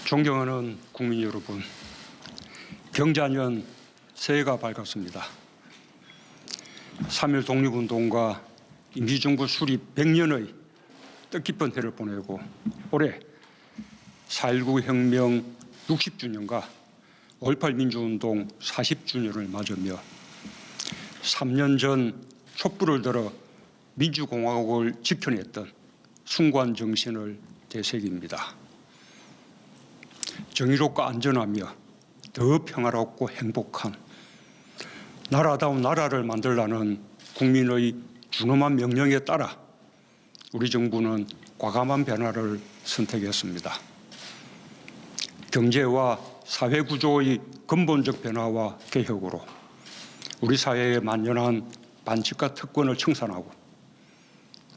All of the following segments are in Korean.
존경하는 국민 여러분, 경자년 새해가 밝았습니다. 3.1 독립운동과 임시정부 수립 100년의 뜻깊은 해를 보내고 올해 4.19 혁명 60주년과 5.18 민주운동 40주년을 맞으며 3년 전 촛불을 들어 민주공화국을 지켜냈던 숭고한 정신을 되새깁니다. 정의롭고 안전하며 더 평화롭고 행복한 나라다운 나라를 만들라는 국민의 준엄한 명령에 따라 우리 정부는 과감한 변화를 선택했습니다. 경제와 사회 구조의 근본적 변화와 개혁으로 우리 사회에 만연한 반칙과 특권을 청산하고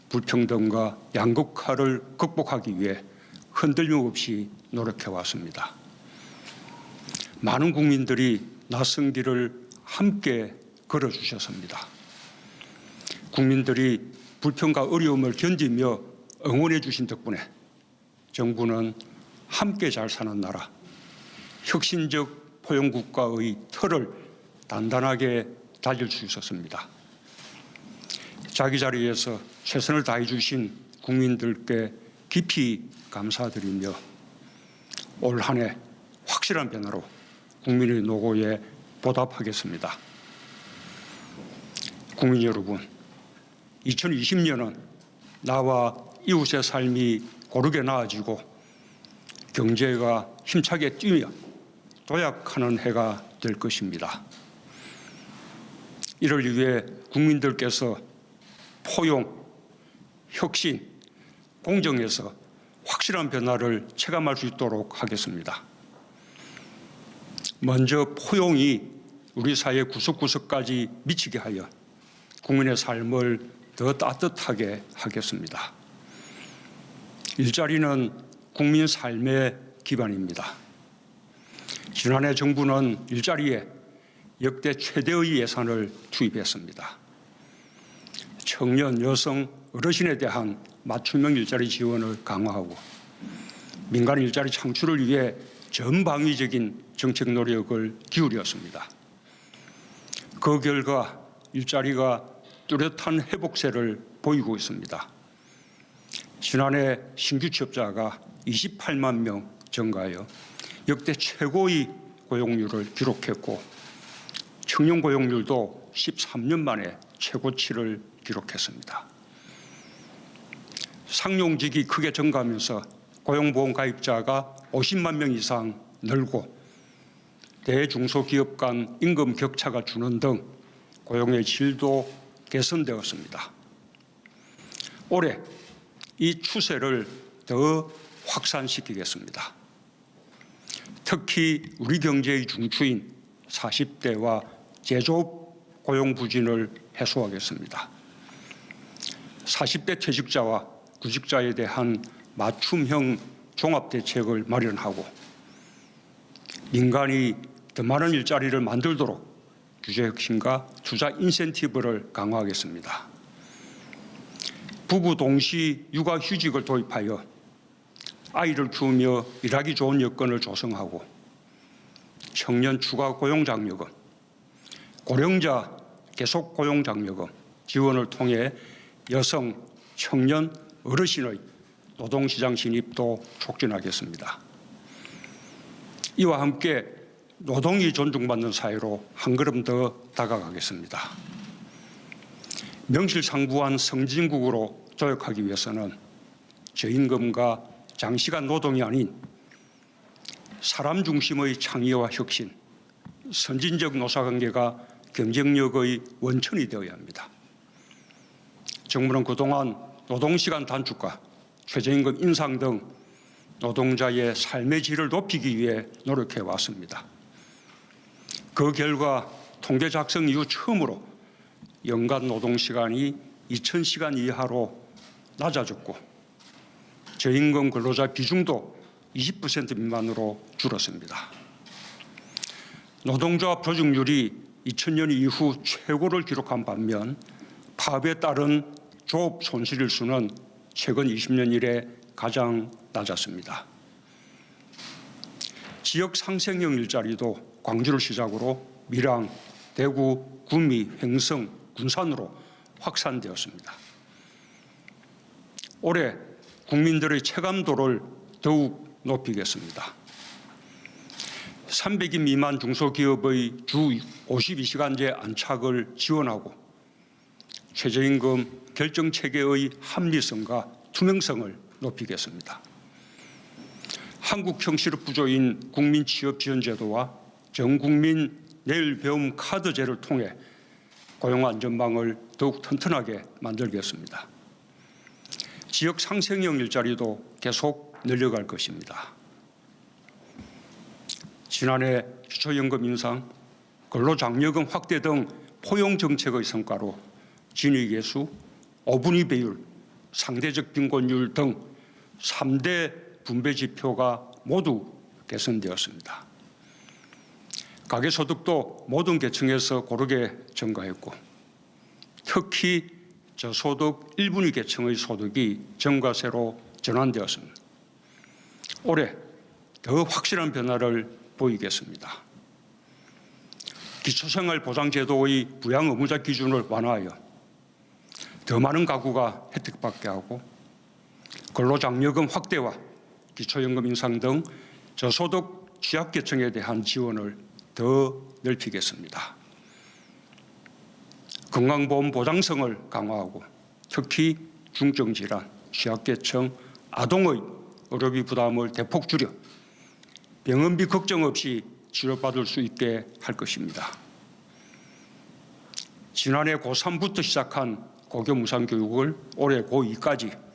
불평등과 양극화를 극복하기 위해 흔들림 없이 노력해왔습니다. 많은 국민들이 낯선 길을 함께 걸어주셨습니다. 국민들이 불평과 어려움을 견디며 응원해 주신 덕분에 정부는 함께 잘 사는 나라, 혁신적 포용국가의 틀을 단단하게 다질 수 있었습니다. 자기 자리에서 최선을 다해 주신 국민들께 깊이 감사드리며 올 한 해 확실한 변화로 국민의 노고에 보답하겠습니다. 국민 여러분, 2020년은 나와 이웃의 삶이 고르게 나아지고 경제가 힘차게 뛰며 도약하는 해가 될 것입니다. 이를 위해 국민들께서 포용, 혁신, 공정에서 확실한 변화를 체감할 수 있도록 하겠습니다. 먼저 포용이 우리 사회 구석구석까지 미치게 하여 국민의 삶을 더 따뜻하게 하겠습니다. 일자리는 국민 삶의 기반입니다. 지난해 정부는 일자리에 역대 최대의 예산을 투입했습니다. 청년, 여성, 어르신에 대한 맞춤형 일자리 지원을 강화하고 민간 일자리 창출을 위해 전방위적인 정책 노력을 기울였습니다. 그 결과 일자리가 뚜렷한 회복세를 보이고 있습니다. 지난해 신규 취업자가 28만 명 증가하여 역대 최고의 고용률을 기록했고 청년 고용률도 13년 만에 최고치를 기록했습니다. 상용직이 크게 증가하면서 고용보험 가입자가 50만 명 이상 늘고 대중소기업 간 임금 격차가 주는 등 고용의 질도 개선되었습니다. 올해 이 추세를 더 확산시키겠습니다. 특히 우리 경제의 중추인 40대와 제조업 고용 부진을 해소하겠습니다. 40대 퇴직자와 구직자에 대한 맞춤형 종합대책을 마련하고 민간이 더 많은 일자리를 만들도록 규제혁신과 투자 인센티브를 강화하겠습니다. 부부 동시 육아휴직을 도입하여 아이를 키우며 일하기 좋은 여건을 조성하고 청년 추가 고용장려금, 고령자 계속 고용장려금 지원을 통해 여성, 청년, 어르신의 노동시장 진입도 촉진하겠습니다. 이와 함께 노동이 존중받는 사회로 한 걸음 더 다가가겠습니다. 명실상부한 선진국으로 도약하기 위해서는 저임금과 장시간 노동이 아닌 사람 중심의 창의와 혁신, 선진적 노사관계가 경쟁력의 원천이 되어야 합니다. 정부는 그동안 노동시간 단축과 최저임금 인상 등 노동자의 삶의 질을 높이기 위해 노력해 왔습니다. 그 결과 통계 작성 이후 처음으로 연간 노동시간이 2,000시간 이하로 낮아졌고 저임금 근로자 비중도 20% 미만으로 줄었습니다. 노동조합 조직률이 2000년 이후 최고를 기록한 반면 파업에 따른 조업 손실일 수는 최근 20년 이래 가장 낮았습니다. 지역 상생형 일자리도 광주를 시작으로 밀양, 대구, 구미, 횡성, 군산으로 확산되었습니다. 올해 국민들의 체감도를 더욱 높이겠습니다. 300인 미만 중소기업의 주 52시간제 안착을 지원하고 최저임금 결정체계의 합리성과 투명성을 높이겠습니다. 한국 형식의 구조인 국민취업지원제도와 전국민 내일배움 카드제를 통해 고용안전망을 더욱 튼튼하게 만들겠습니다. 지역 상생형 일자리도 계속 늘려갈 것입니다. 지난해 기초연금 인상, 근로장려금 확대 등 포용정책의 성과로 진위계수, 어분위 배율, 상대적 빈곤율 등 3대 분배지표가 모두 개선되었습니다. 가계소득도 모든 계층에서 고르게 증가했고 특히 저소득 1분위 계층의 소득이 증가세로 전환되었습니다. 올해 더 확실한 변화를 보이겠습니다. 기초생활보장제도의 부양 의무자 기준을 완화하여 더 많은 가구가 혜택받게 하고 근로장려금 확대와 기초연금 인상 등 저소득 취약계층에 대한 지원을 더 넓히겠습니다. 건강보험 보장성을 강화하고 특히 중증질환, 취약계층, 아동의 의료비 부담을 대폭 줄여 병원비 걱정 없이 치료받을 수 있게 할 것입니다. 지난해 고3부터 시작한 고교 무상교육을 올해 고2까지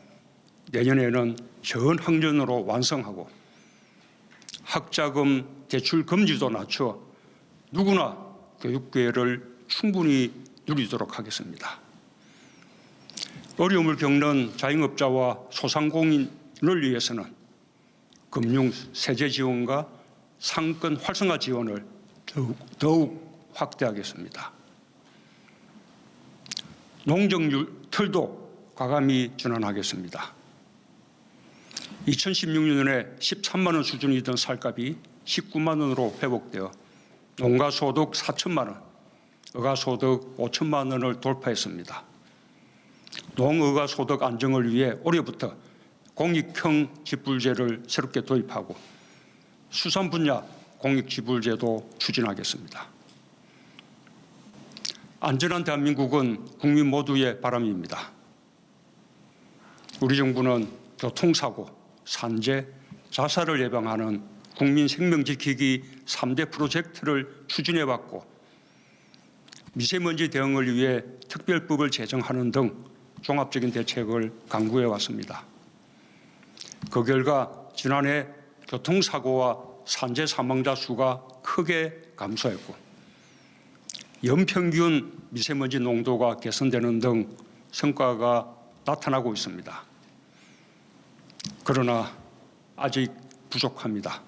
내년에는 전 학년으로 완성하고 학자금 대출 금지도 낮춰 누구나 교육 기회를 충분히 누리도록 하겠습니다. 어려움을 겪는 자영업자와 소상공인을 위해서는 금융 세제 지원과 상권 활성화 지원을 더욱 확대하겠습니다. 농정률 틀도 과감히 전환하겠습니다. 2016년에 13만 원 수준이던 쌀값이 19만 원으로 회복되어 농가소득 4천만 원, 어가소득 5천만 원을 돌파했습니다. 농어가소득 안정을 위해 올해부터 공익형 지불제를 새롭게 도입하고 수산 분야 공익지불제도 추진하겠습니다. 안전한 대한민국은 국민 모두의 바람입니다. 우리 정부는 교통사고, 산재, 자살을 예방하는 국민 생명 지키기 3대 프로젝트를 추진해왔고 미세먼지 대응을 위해 특별법을 제정하는 등 종합적인 대책을 강구해왔습니다. 그 결과 지난해 교통사고와 산재 사망자 수가 크게 감소했고 연평균 미세먼지 농도가 개선되는 등 성과가 나타나고 있습니다. 그러나 아직 부족합니다.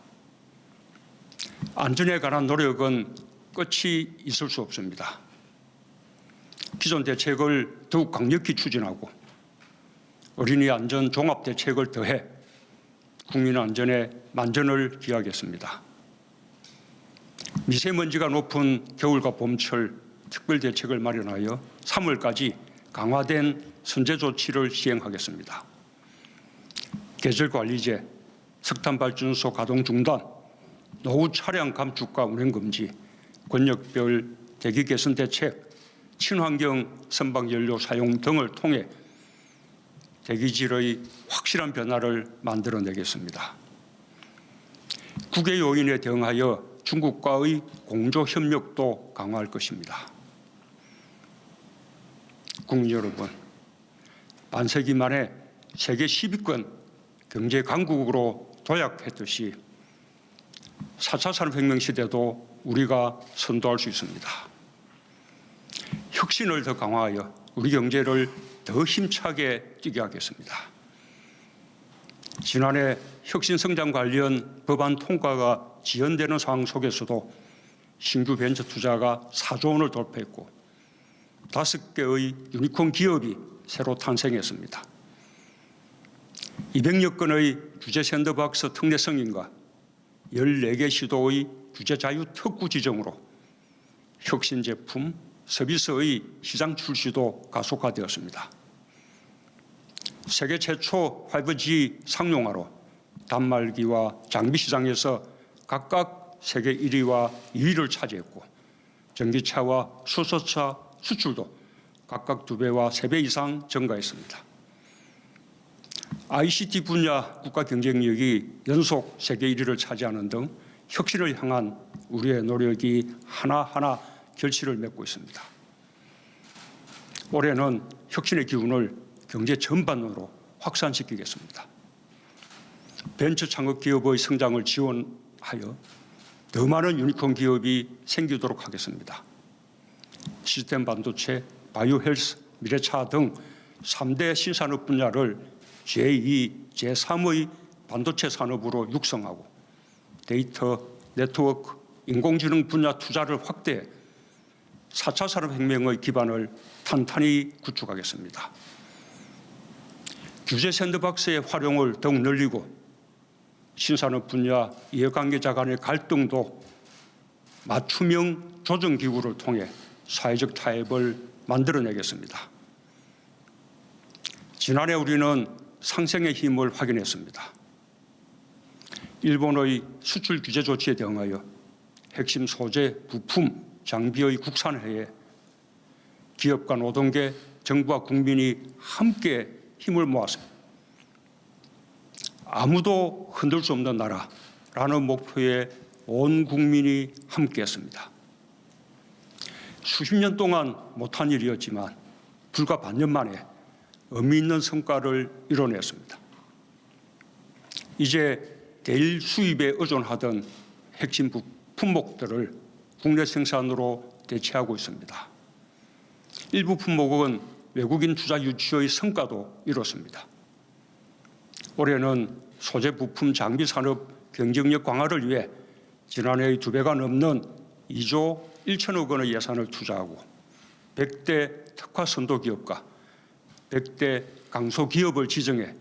안전에 관한 노력은 끝이 있을 수 없습니다. 기존 대책을 더욱 강력히 추진하고 어린이 안전 종합 대책을 더해 국민 안전에 만전을 기하겠습니다. 미세먼지가 높은 겨울과 봄철 특별 대책을 마련하여 3월까지 강화된 선제 조치를 시행하겠습니다. 계절관리제, 석탄발전소 가동 중단, 노후 차량 감축과 운행 금지, 권역별 대기 개선 대책, 친환경 선박연료 사용 등을 통해 대기질의 확실한 변화를 만들어내겠습니다. 국외 요인에 대응하여 중국과의 공조 협력도 강화할 것입니다. 국민 여러분, 반세기 만에 세계 10위권 경제 강국으로 도약했듯이 4차 산업혁명 시대도 우리가 선도할 수 있습니다. 혁신을 더 강화하여 우리 경제를 더 힘차게 뛰게 하겠습니다. 지난해 혁신 성장 관련 법안 통과가 지연되는 상황 속에서도 신규 벤처 투자가 4조 원을 돌파했고 5개의 유니콘 기업이 새로 탄생했습니다. 200여 건의 주재 샌드박스 특례 승인과 14개 시도의 규제 자유 특구 지정으로 혁신 제품, 서비스의 시장 출시도 가속화되었습니다. 세계 최초 5G 상용화로 단말기와 장비 시장에서 각각 세계 1위와 2위를 차지했고 전기차와 수소차 수출도 각각 2배와 3배 이상 증가했습니다. ICT 분야 국가 경쟁력이 연속 세계 1위를 차지하는 등 혁신을 향한 우리의 노력이 하나하나 결실을 맺고 있습니다. 올해는 혁신의 기운을 경제 전반으로 확산시키겠습니다. 벤처 창업 기업의 성장을 지원하여 더 많은 유니콘 기업이 생기도록 하겠습니다. 시스템 반도체, 바이오 헬스, 미래차 등 3대 신산업 분야를 제2, 제3의 반도체 산업으로 육성하고 데이터, 네트워크, 인공지능 분야 투자를 확대해 4차 산업혁명의 기반을 탄탄히 구축하겠습니다. 규제 샌드박스의 활용을 더욱 늘리고 신산업 분야 이해관계자 간의 갈등도 맞춤형 조정기구를 통해 사회적 타협을 만들어내겠습니다. 지난해 우리는 상생의 힘을 확인했습니다. 일본의 수출 규제 조치에 대응하여 핵심 소재, 부품, 장비의 국산화에 기업과 노동계, 정부와 국민이 함께 힘을 모았습니다. 아무도 흔들 수 없는 나라라는 목표에 온 국민이 함께했습니다. 수십 년 동안 못한 일이었지만 불과 반년 만에 의미 있는 성과를 이뤄냈습니다. 이제 대일 수입에 의존하던 핵심 품목들을 국내 생산으로 대체하고 있습니다. 일부 품목은 외국인 투자 유치의 성과도 이뤘습니다. 올해는 소재 부품 장비 산업 경쟁력 강화를 위해 지난해의 2배가 넘는 2조 1천억 원의 예산을 투자하고 100대 특화 선도 기업과 100대 강소 기업을 지정해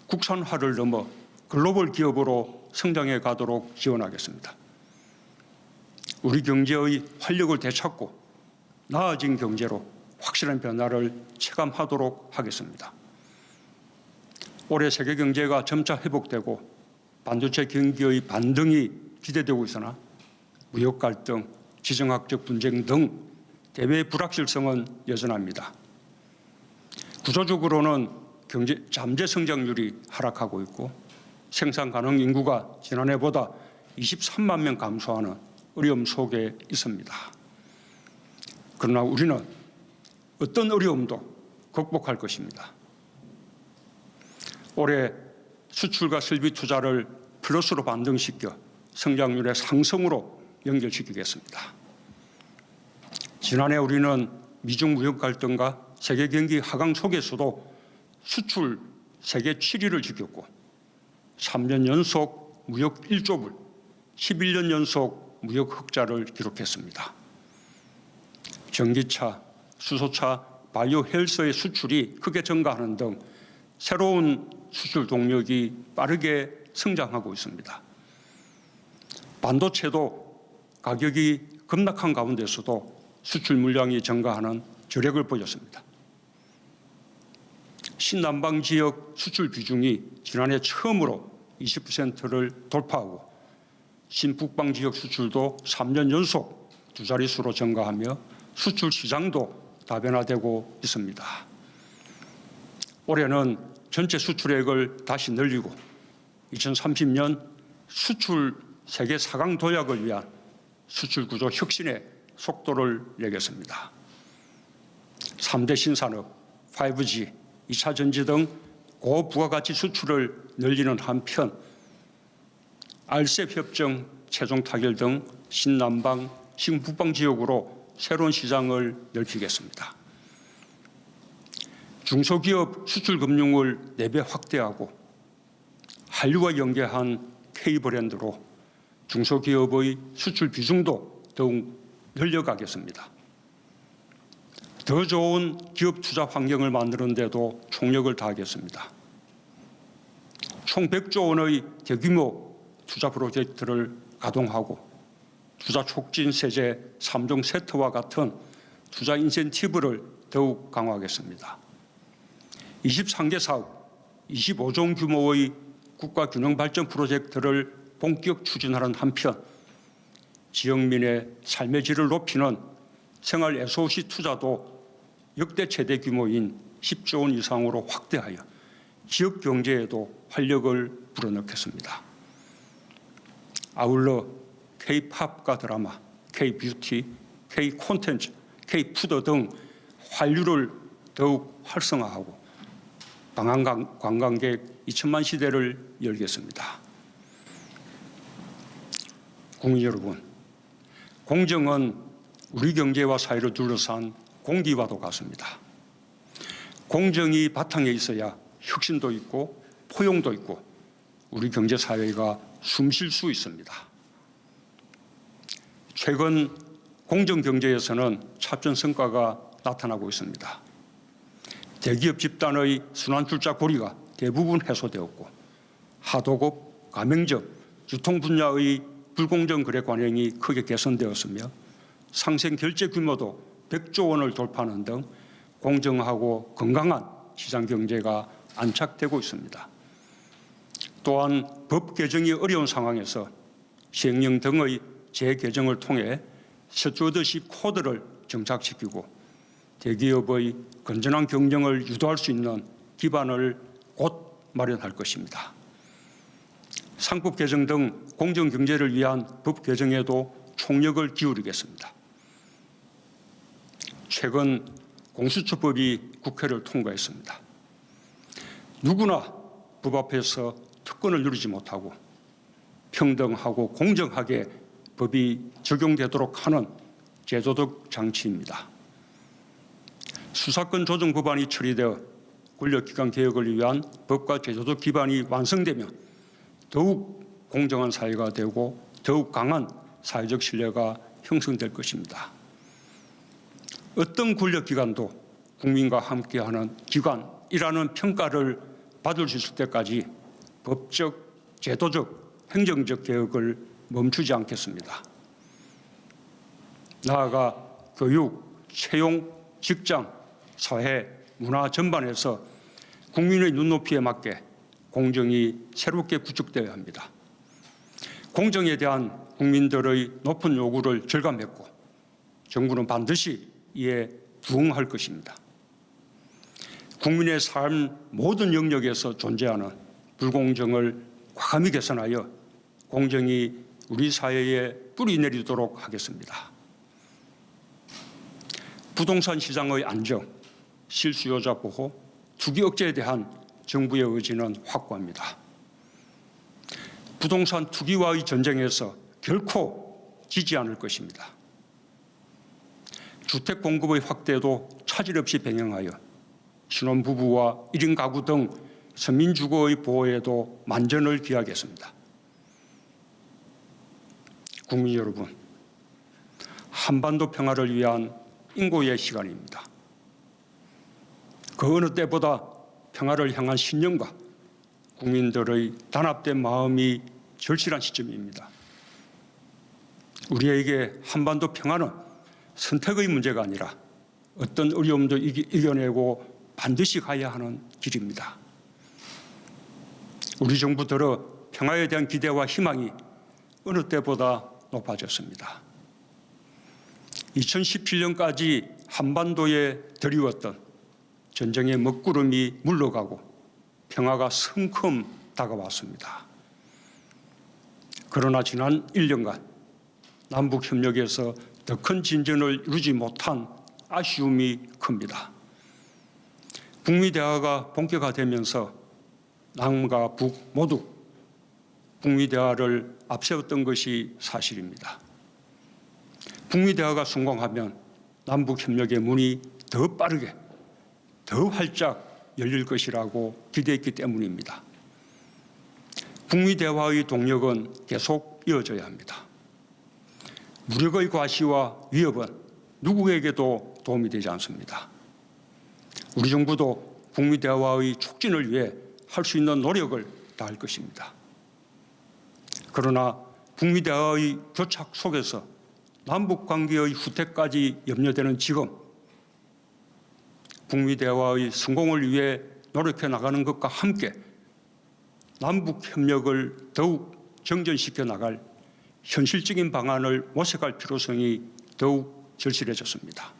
국산화를 넘어 글로벌 기업으로 성장해 가도록 지원하겠습니다. 우리 경제의 활력을 되찾고 나아진 경제로 확실한 변화를 체감하도록 하겠습니다. 올해 세계 경제가 점차 회복되고 반도체 경기의 반등이 기대되고 있으나 무역 갈등, 지정학적 분쟁 등 대외 불확실성은 여전합니다. 구조적으로는 경제 잠재 성장률이 하락하고 있고 생산 가능 인구가 지난해보다 23만 명 감소하는 어려움 속에 있습니다. 그러나 우리는 어떤 어려움도 극복할 것입니다. 올해 수출과 설비 투자를 플러스로 반등시켜 성장률의 상승으로 연결시키겠습니다. 지난해 우리는 미중 무역 갈등과 세계 경기 하강 속에서도 수출 세계 7위를 지켰고 3년 연속 무역 1조 불, 11년 연속 무역 흑자를 기록했습니다. 전기차, 수소차, 바이오 헬스의 수출이 크게 증가하는 등 새로운 수출 동력이 빠르게 성장하고 있습니다. 반도체도 가격이 급락한 가운데서도 수출 물량이 증가하는 저력을 보였습니다. 신남방 지역 수출 비중이 지난해 처음으로 20%를 돌파하고 신북방 지역 수출도 3년 연속 2자릿수로 증가하며 수출 시장도 다변화되고 있습니다. 올해는 전체 수출액을 다시 늘리고 2030년 수출 세계 4강 도약을 위한 수출 구조 혁신의 속도를 내겠습니다. 3대 신산업, 5G, 2차 전지 등 고부가가치 수출을 늘리는 한편 RCEP 협정 최종 타결 등 신남방, 신북방 지역으로 새로운 시장을 넓히겠습니다. 중소기업 수출금융을 4배 확대하고 한류와 연계한 K브랜드로 중소기업의 수출 비중도 더욱 늘려가겠습니다. 더 좋은 기업 투자 환경을 만드는 데도 총력을 다하겠습니다. 총 100조 원의 대규모 투자 프로젝트를 가동하고 투자 촉진 세제 3종 세트와 같은 투자 인센티브를 더욱 강화하겠습니다. 23개 사업, 25종 규모의 국가 균형 발전 프로젝트를 본격 추진하는 한편 지역민의 삶의 질을 높이는 생활 SOC 투자도 역대 최대 규모인 10조 원 이상으로 확대하여 지역 경제에도 활력을 불어넣겠습니다. 아울러 K-팝과 드라마, K-뷰티, K-콘텐츠, K-푸드 등 한류를 더욱 활성화하고 방한 관광객 2천만 시대를 열겠습니다. 국민 여러분, 공정은 우리 경제와 사회를 둘러싼 공기와도 같습니다. 공정이 바탕에 있어야 혁신도 있고 포용도 있고 우리 경제 사회가 숨쉴 수 있습니다. 최근 공정 경제에서는 차별 성과가 나타나고 있습니다. 대기업 집단의 순환 출자 고리가 대부분 해소되었고 하도급, 가맹점, 유통 분야의 불공정 거래 관행이 크게 개선되었으며 상생 결제 규모도 100조 원을 돌파하는 등 공정하고 건강한 시장 경제가 안착되고 있습니다. 또한 법 개정이 어려운 상황에서 시행령 등의 재개정을 통해 스튜어드십 코드를 정착시키고 대기업의 건전한 경영을 유도할 수 있는 기반을 곧 마련할 것입니다. 상법 개정 등 공정 경제를 위한 법 개정에도 총력을 기울이겠습니다. 최근 공수처법이 국회를 통과했습니다. 누구나 법 앞에서 특권을 누리지 못하고 평등하고 공정하게 법이 적용되도록 하는 제도적 장치입니다. 수사권 조정 법안이 처리되어 권력기관 개혁을 위한 법과 제도적 기반이 완성되면 더욱 공정한 사회가 되고 더욱 강한 사회적 신뢰가 형성될 것입니다. 어떤 권력기관도 국민과 함께하는 기관이라는 평가를 받을 수 있을 때까지 법적, 제도적, 행정적 개혁을 멈추지 않겠습니다. 나아가 교육, 채용, 직장, 사회, 문화 전반에서 국민의 눈높이에 맞게 공정이 새롭게 구축되어야 합니다. 공정에 대한 국민들의 높은 요구를 절감했고 정부는 반드시 이에 부응할 것입니다. 국민의 삶 모든 영역에서 존재하는 불공정을 과감히 개선하여 공정이 우리 사회에 뿌리 내리도록 하겠습니다. 부동산 시장의 안정, 실수요자 보호, 투기 억제에 대한 정부의 의지는 확고합니다. 부동산 투기와의 전쟁에서 결코 지지 않을 것입니다. 주택 공급의 확대도 차질 없이 병행하여 신혼부부와 1인 가구 등 서민주거의 보호에도 만전을 기하겠습니다. 국민 여러분, 한반도 평화를 위한 인고의 시간입니다. 그 어느 때보다 평화를 향한 신념과 국민들의 단합된 마음이 절실한 시점입니다. 우리에게 한반도 평화는 선택의 문제가 아니라 어떤 어려움도 이겨내고 반드시 가야 하는 길입니다. 우리 정부 들어 평화에 대한 기대와 희망이 어느 때보다 높아졌습니다. 2017년까지 한반도에 드리웠던 전쟁의 먹구름이 물러가고 평화가 성큼 다가왔습니다. 그러나 지난 1년간 남북협력에서 더 큰 진전을 이루지 못한 아쉬움이 큽니다. 북미 대화가 본격화되면서 남과 북 모두 북미 대화를 앞세웠던 것이 사실입니다. 북미 대화가 성공하면 남북 협력의 문이 더 빠르게, 더 활짝 열릴 것이라고 기대했기 때문입니다. 북미 대화의 동력은 계속 이어져야 합니다. 무력의 과시와 위협은 누구에게도 도움이 되지 않습니다. 우리 정부도 북미 대화의 촉진을 위해 할 수 있는 노력을 다할 것입니다. 그러나 북미 대화의 교착 속에서 남북 관계의 후퇴까지 염려되는 지금 북미 대화의 성공을 위해 노력해 나가는 것과 함께 남북 협력을 더욱 정전시켜 나갈 현실적인 방안을 모색할 필요성이 더욱 절실해졌습니다.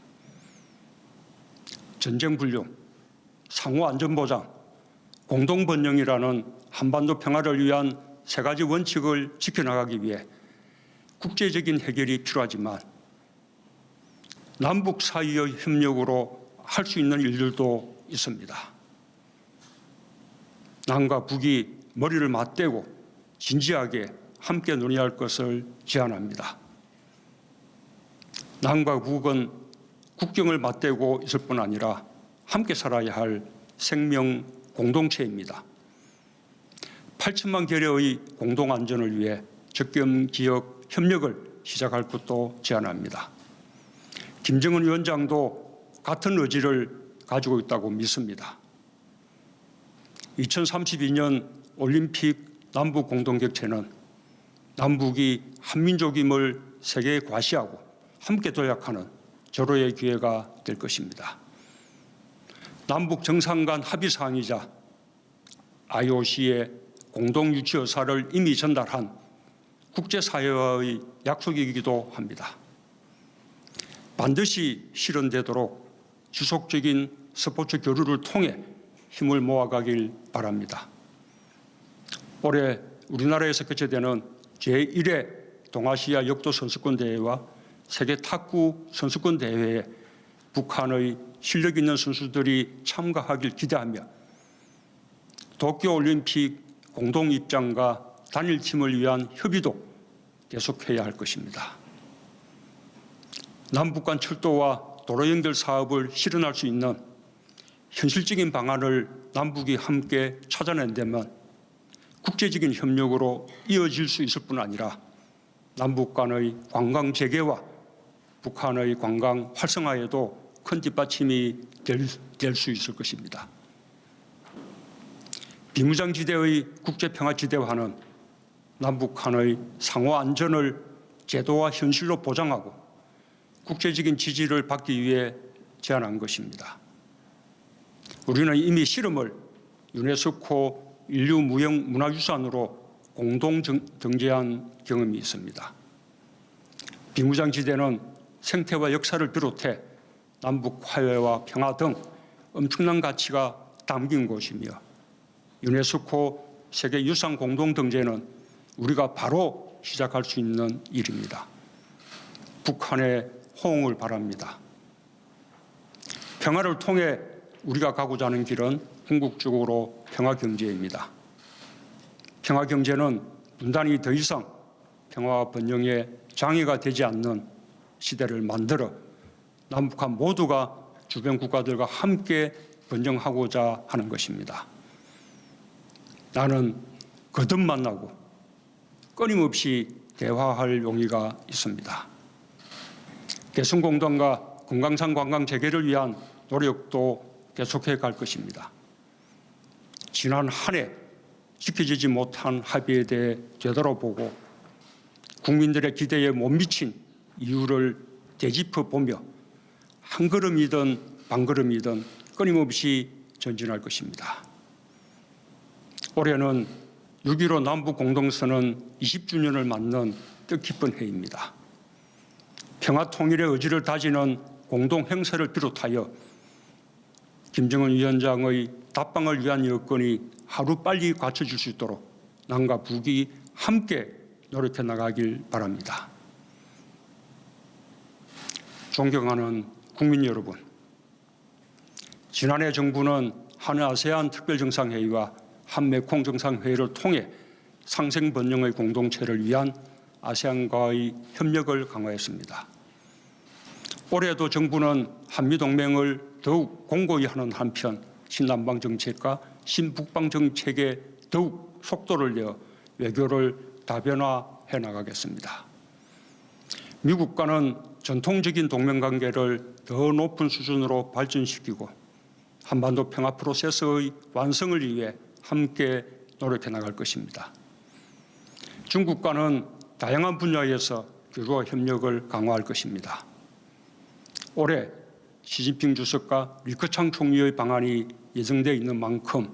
전쟁 불능, 상호 안전보장, 공동 번영이라는 한반도 평화를 위한 세 가지 원칙을 지켜나가기 위해 국제적인 해결이 필요하지만 남북 사이의 협력으로 할 수 있는 일들도 있습니다. 남과 북이 머리를 맞대고 진지하게 함께 논의할 것을 제안합니다. 남과 북은 국경을 맞대고 있을 뿐 아니라 함께 살아야 할 생명 공동체입니다. 8천만 계려의 공동 안전을 위해 접경 지역 협력을 시작할 것도 제안합니다. 김정은 위원장도 같은 의지를 가지고 있다고 믿습니다. 2032년 올림픽 남북 공동객체는 남북이 한민족임을 세계에 과시하고 함께 도약하는 절호의 기회가 될 것입니다. 남북 정상 간 합의사항이자 IOC의 공동 유치 의사를 이미 전달한 국제사회와의 약속이기도 합니다. 반드시 실현되도록 지속적인 스포츠 교류를 통해 힘을 모아가길 바랍니다. 올해 우리나라에서 개최되는 제1회 동아시아 역도 선수권 대회와 세계 탁구 선수권 대회에 북한의 실력 있는 선수들이 참가하길 기대하며 도쿄올림픽 공동 입장과 단일팀을 위한 협의도 계속해야 할 것입니다. 남북 간 철도와 도로 연결 사업을 실현할 수 있는 현실적인 방안을 남북이 함께 찾아낸다면 국제적인 협력으로 이어질 수 있을 뿐 아니라 남북 간의 관광 재개와 북한의 관광 활성화에도 큰 뒷받침이 될 수 있을 것입니다. 비무장지대의 국제평화지대화는 남북 간의 상호 안전을 제도와 현실로 보장하고 국제적인 지지를 받기 위해 제안한 것입니다. 우리는 이미 실험을 유네스코 인류무형문화유산으로 공동 등재한 경험이 있습니다. 비무장지대는 생태와 역사를 비롯해 남북 화해와 평화 등 엄청난 가치가 담긴 곳이며 유네스코 세계유산 공동 등재는 우리가 바로 시작할 수 있는 일입니다. 북한의 호응을 바랍니다. 평화를 통해 우리가 가고자 하는 길은 궁극적으로 평화경제입니다. 평화경제는 분단이 더 이상 평화와 번영에 장애가 되지 않는 시대를 만들어 남북한 모두가 주변 국가들과 함께 번영하고자 하는 것입니다. 나는 거듭 만나고 끊임없이 대화할 용의가 있습니다. 개성공단과 금강산 관광 재개를 위한 노력도 계속해 갈 것입니다. 지난 한 해 지켜지지 못한 합의에 대해 되돌아보고 국민들의 기대에 못 미친 이유를 되짚어 보며 한 걸음이든 반 걸음이든 끊임없이 전진할 것입니다. 올해는 6.15 남북 공동선언 20주년을 맞는 뜻깊은 해입니다. 평화 통일의 의지를 다지는 공동 행사를 비롯하여 김정은 위원장의 답방을 위한 여건이 하루빨리 갖춰질 수 있도록 남과 북이 함께 노력해 나가길 바랍니다. 존경하는 국민 여러분, 지난해 정부는 한아세안 특별정상회의와 한메콩 정상회의를 통해 상생번영의 공동체를 위한 아세안과의 협력을 강화했습니다. 올해도 정부는 한미동맹을 더욱 공고히 하는 한편 신남방 정책과 신북방 정책에 더욱 속도를 내어 외교를 다변화해 나가겠습니다. 미국과는 전통적인 동맹관계를 더 높은 수준으로 발전시키고 한반도 평화 프로세스의 완성을 위해 함께 노력해 나갈 것입니다. 중국과는 다양한 분야에서 교류와 협력을 강화할 것입니다. 올해 시진핑 주석과 리커창 총리의 방한이 예정되어 있는 만큼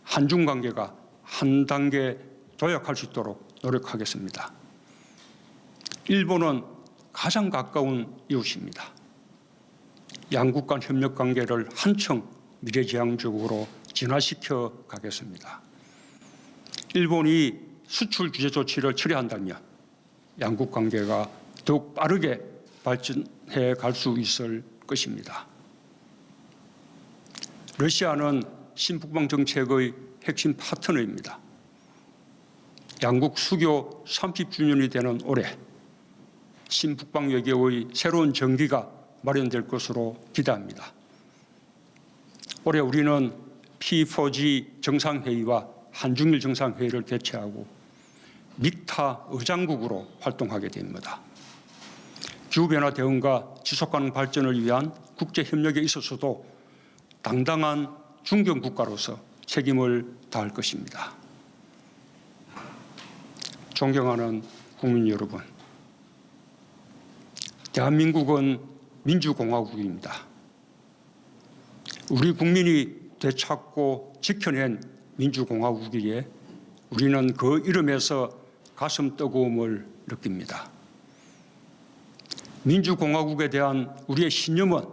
한중 관계가 한 단계 도약할 수 있도록 노력하겠습니다. 일본은 가장 가까운 이웃입니다. 양국 간 협력 관계를 한층 미래지향적으로 진화시켜 가겠습니다. 일본이 수출 규제 조치를 철회한다면 양국 관계가 더욱 빠르게 발전해 갈 수 있을 것입니다. 러시아는 신북방 정책의 핵심 파트너입니다. 양국 수교 30주년이 되는 올해 신북방 외교의 새로운 전기가 마련될 것으로 기대합니다. 올해 우리는 P4G 정상회의와 한중일 정상회의를 개최하고 믹타 의장국으로 활동하게 됩니다. 기후변화 대응과 지속가능 발전을 위한 국제협력에 있어서도 당당한 중견국가로서 책임을 다할 것입니다. 존경하는 국민 여러분, 대한민국은 민주공화국입니다. 우리 국민이 되찾고 지켜낸 민주공화국이기에 우리는 그 이름에서 가슴 뜨거움을 느낍니다. 민주공화국에 대한 우리의 신념은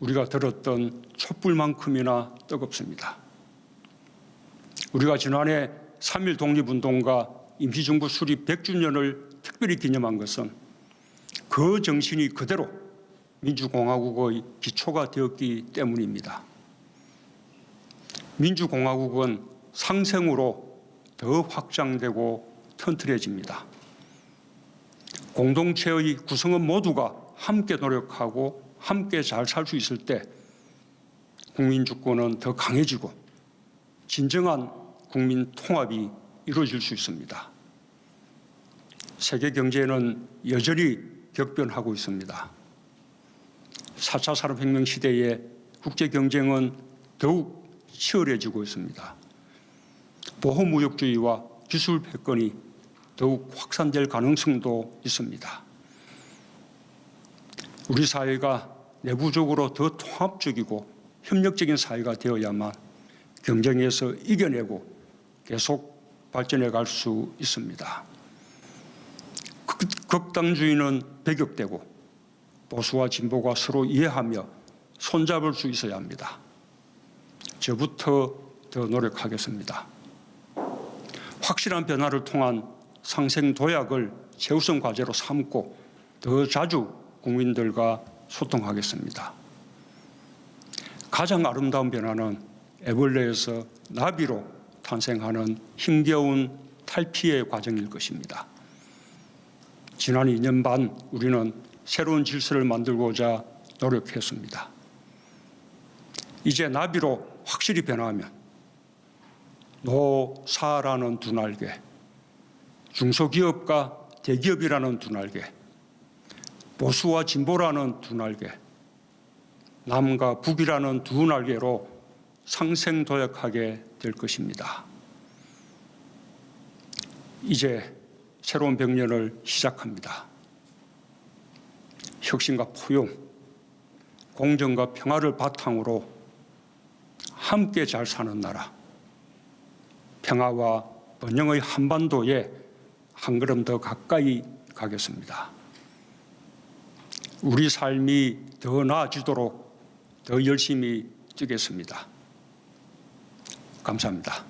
우리가 들었던 촛불만큼이나 뜨겁습니다. 우리가 지난해 3.1 독립운동과 임시정부 수립 100주년을 특별히 기념한 것은 그 정신이 그대로 민주공화국의 기초가 되었기 때문입니다. 민주공화국은 상생으로 더 확장되고 튼튼해집니다. 공동체의 구성원 모두가 함께 노력하고 함께 잘 살 수 있을 때 국민 주권은 더 강해지고 진정한 국민 통합이 이루어질 수 있습니다. 세계 경제는 여전히 격변하고 있습니다. 4차 산업혁명 시대에 국제 경쟁은 더욱 치열해지고 있습니다. 보호무역주의와 기술 패권이 더욱 확산될 가능성도 있습니다. 우리 사회가 내부적으로 더 통합적이고 협력적인 사회가 되어야만 경쟁에서 이겨내고 계속 발전해 갈 수 있습니다. 극단주의는 배격되고 보수와 진보가 서로 이해하며 손잡을 수 있어야 합니다. 저부터 더 노력하겠습니다. 확실한 변화를 통한 상생 도약을 최우선 과제로 삼고 더 자주 국민들과 소통하겠습니다. 가장 아름다운 변화는 애벌레에서 나비로 탄생하는 힘겨운 탈피의 과정일 것입니다. 지난 2년 반 우리는 새로운 질서를 만들고자 노력했습니다. 이제 나비로 확실히 변화하면 노사라는 두 날개, 중소기업과 대기업이라는 두 날개, 보수와 진보라는 두 날개, 남과 북이라는 두 날개로 상생도약하게 될 것입니다. 이제 새로운 100년을 시작합니다. 혁신과 포용, 공정과 평화를 바탕으로 함께 잘 사는 나라, 평화와 번영의 한반도에 한 걸음 더 가까이 가겠습니다. 우리 삶이 더 나아지도록 더 열심히 뛰겠습니다. 감사합니다.